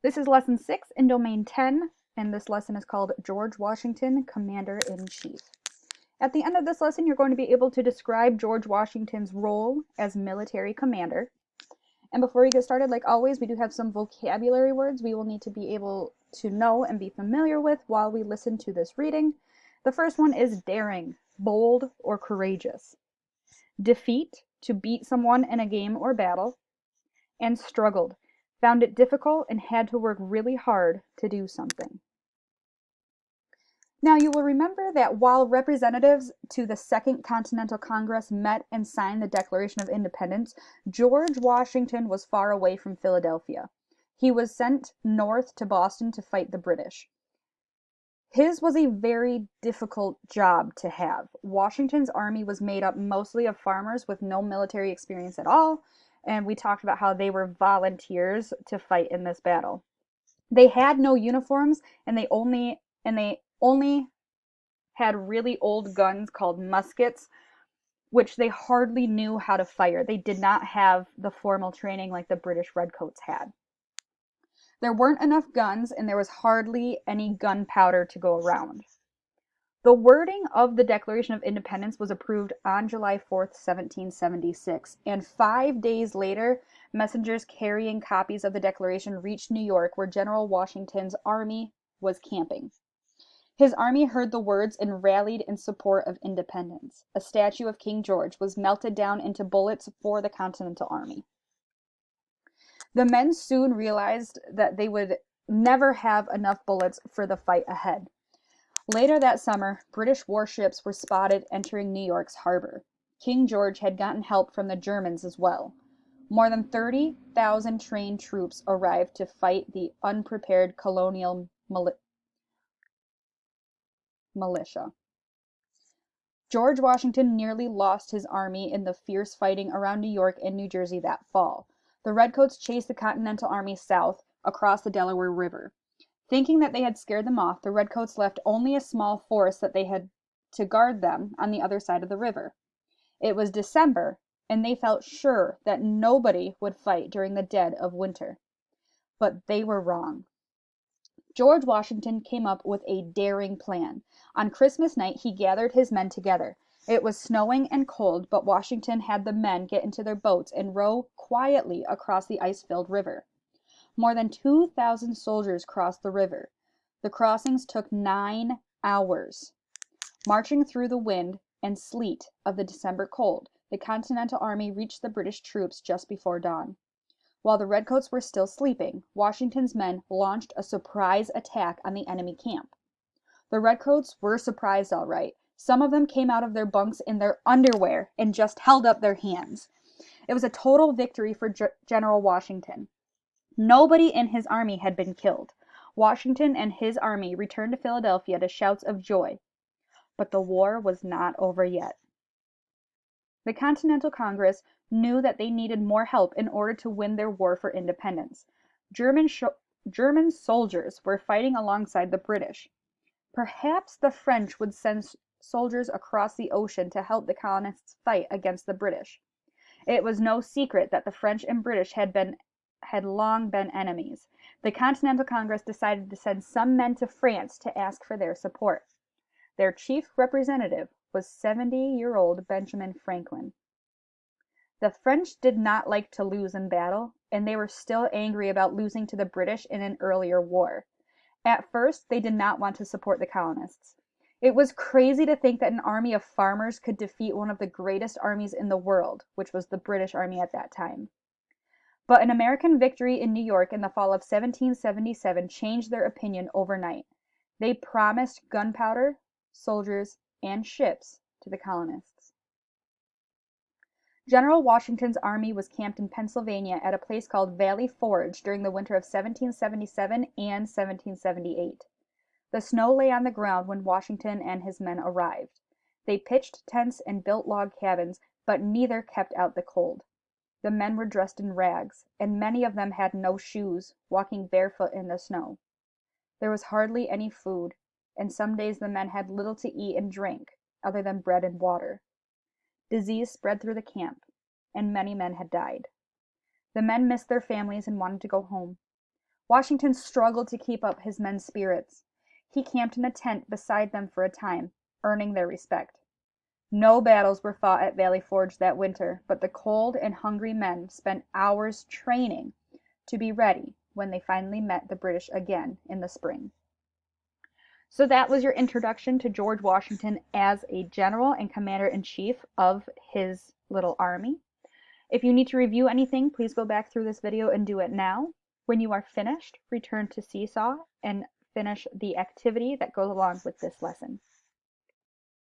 This is lesson 6 in domain 10, and this lesson is called George Washington, Commander-in-Chief. At the end of this lesson, you're going to be able to describe George Washington's role as military commander. And before we get started, like always, we do have some vocabulary words we will need to be able to know and be familiar with while we listen to this reading. The first one is daring, bold, or courageous. Defeat, to beat someone in a game or battle. And struggled, found it difficult and had to work really hard to do something. Now, you will remember that while representatives to the Second Continental Congress met and signed the Declaration of Independence, George Washington was far away from Philadelphia. He was sent north to Boston to fight the British. His was a very difficult job to have. Washington's army was made up mostly of farmers with no military experience at all, and we talked about how they were volunteers to fight in this battle. They had no uniforms, and they only had really old guns called muskets, which they hardly knew how to fire. They did not have the formal training like the British Redcoats had. There weren't enough guns, and there was hardly any gunpowder to go around. The wording of the Declaration of Independence was approved on July 4th, 1776, and 5 days later, messengers carrying copies of the Declaration reached New York, where General Washington's army was camping. His army heard the words and rallied in support of independence. A statue of King George was melted down into bullets for the Continental Army. The men soon realized that they would never have enough bullets for the fight ahead. Later that summer, British warships were spotted entering New York's harbor. King George had gotten help from the Germans as well. More than 30,000 trained troops arrived to fight the unprepared colonial militia. George Washington nearly lost his army in the fierce fighting around New York and New Jersey that fall. The Redcoats chased the Continental Army south across the Delaware River. Thinking that they had scared them off, the Redcoats left only a small force that they had to guard them on the other side of the river. It was December, and they felt sure that nobody would fight during the dead of winter. But they were wrong. George Washington came up with a daring plan. On Christmas night, he gathered his men together. It was snowing and cold, but Washington had the men get into their boats and row quietly across the ice-filled river. More than 2,000 soldiers crossed the river. The crossings took 9 hours. Marching through the wind and sleet of the December cold, the Continental Army reached the British troops just before dawn. While the Redcoats were still sleeping, Washington's men launched a surprise attack on the enemy camp. The Redcoats were surprised all right. Some of them came out of their bunks in their underwear and just held up their hands. It was a total victory for General Washington. Nobody in his army had been killed. Washington and his army returned to Philadelphia to shouts of joy. But the war was not over yet. The Continental Congress knew that they needed more help in order to win their war for independence. German soldiers were fighting alongside the British. Perhaps the French would send soldiers across the ocean to help the colonists fight against the British. It was no secret that the French and British had long been enemies. The Continental Congress decided to send some men to France to ask for their support. Their chief representative was 70-year-old Benjamin Franklin. The French did not like to lose in battle, and they were still angry about losing to the British in an earlier war. At first, they did not want to support the colonists. It was crazy to think that an army of farmers could defeat one of the greatest armies in the world, which was the British Army at that time. But an American victory in New York in the fall of 1777 changed their opinion overnight. They promised gunpowder, soldiers, and ships to the colonists. General Washington's army was camped in Pennsylvania at a place called Valley Forge during the winter of 1777 and 1778. The snow lay on the ground when Washington and his men arrived. They pitched tents and built log cabins, but neither kept out the cold. The men were dressed in rags, and many of them had no shoes, walking barefoot in the snow. There was hardly any food, and some days the men had little to eat and drink, other than bread and water. Disease spread through the camp, and many men had died. The men missed their families and wanted to go home. Washington struggled to keep up his men's spirits. He camped in a tent beside them for a time, earning their respect. No battles were fought at Valley Forge that winter, but the cold and hungry men spent hours training to be ready when they finally met the British again in the spring. So that was your introduction to George Washington as a general and commander-in-chief of his little army. If you need to review anything, please go back through this video and do it now. When you are finished, return to Seesaw and finish the activity that goes along with this lesson.